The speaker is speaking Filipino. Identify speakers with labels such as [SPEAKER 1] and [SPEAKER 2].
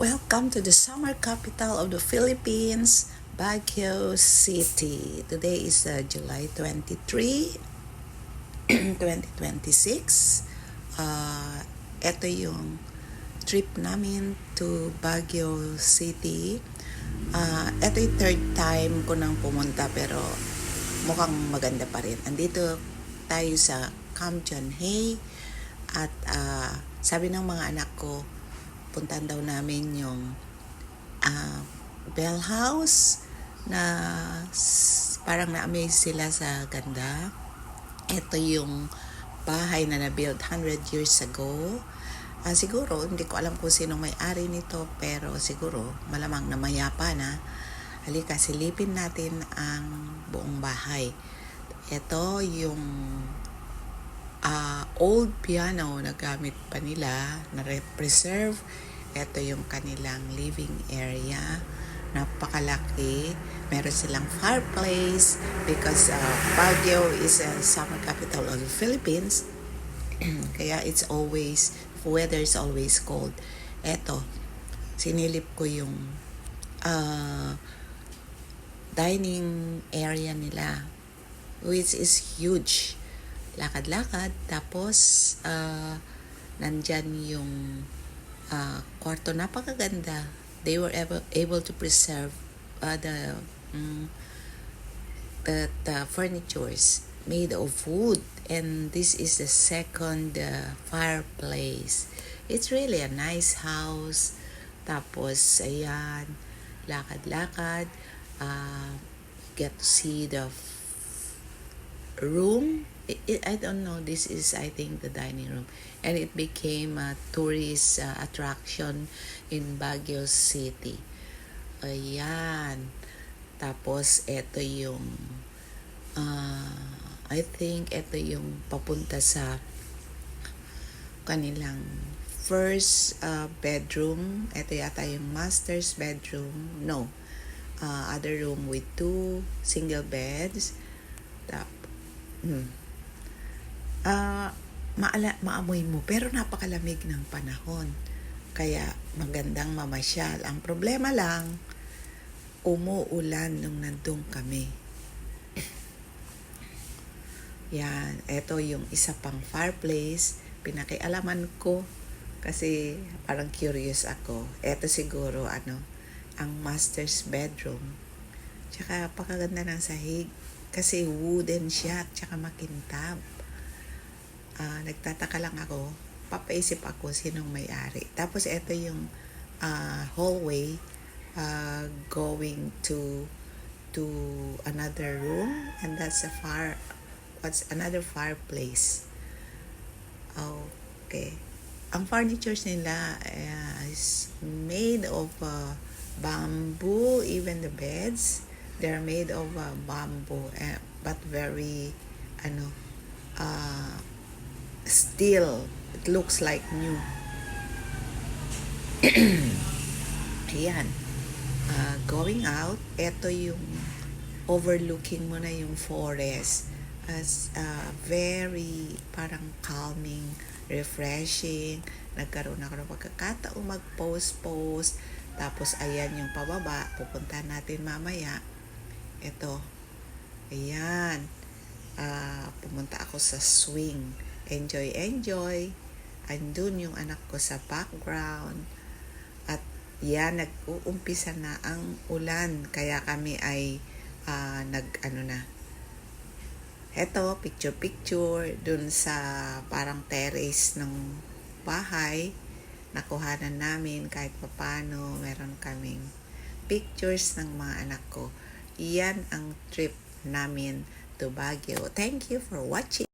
[SPEAKER 1] Welcome to the summer capital of the Philippines, Baguio City. Today is July 23, 2026. Ito yung trip namin to Baguio City. Ito yung third time ko nang pumunta pero mukhang maganda pa rin. Andito tayo sa Camp John Hay at sabi ng mga anak ko, puntahan daw namin yung Bell House na parang na-amaze sila sa ganda. Ito yung bahay na na-build 100 years ago. Siguro, hindi ko alam kung sino may-ari nito, pero siguro malamang na mayapa na. Halika, silipin natin ang buong bahay. Ito yung old piano na gamit pa nila, na preserve. Ito yung kanilang living area. Napakalaki. Meron silang fireplace because Baguio is a summer capital of the Philippines. Kaya it's always, weather is always cold. Ito, sinilip ko yung dining area nila, which is huge. Lakad-lakad, tapos nandyan yung kwarto, napakaganda. They were able to preserve the furnitures made of wood, and this is the second fireplace. It's really a nice house. Tapos ayan, lakad-lakad, get to see the room. I don't know, this is I think the dining room, and it became a tourist attraction in Baguio City. Ayan, tapos ito yung I think ito yung papunta sa kanilang first bedroom. Ito yata yung master's bedroom. No, other room with 2 single beds. Maamoy mo, pero napakalamig ng panahon, kaya magandang mamasyal. Ang problema lang, umuulan nung nandun kami. Yan, eto yung isa pang fireplace. Pinakialaman ko kasi parang curious ako. Eto siguro ang master's bedroom. Tsaka pakaganda ng sahig kasi wooden siya, tsaka makintab. Nagtataka lang ako, papaisip ako sinong may-ari. Tapos ito yung hallway going to another room, and that's another fireplace. Okay. Ang furnitures nila is made of bamboo. Even the beds, they're made of bamboo, but very still, it looks like new. Ayan, going out, eto yung overlooking mo na yung forest, as very parang calming, refreshing. Nagkaroon ako ng pagkakataong mag-post. Tapos ayan yung pababa, pupuntahan natin mamaya. Eto, ayan, pumunta ako sa swing. Enjoy. Andun yung anak ko sa background. At yan, nag-uumpisa na ang ulan. Kaya kami ay Eto, picture dun sa parang terrace ng bahay. Nakuhanan namin kahit papano. Meron kaming pictures ng mga anak ko. Yan ang trip namin to Baguio. Thank you for watching.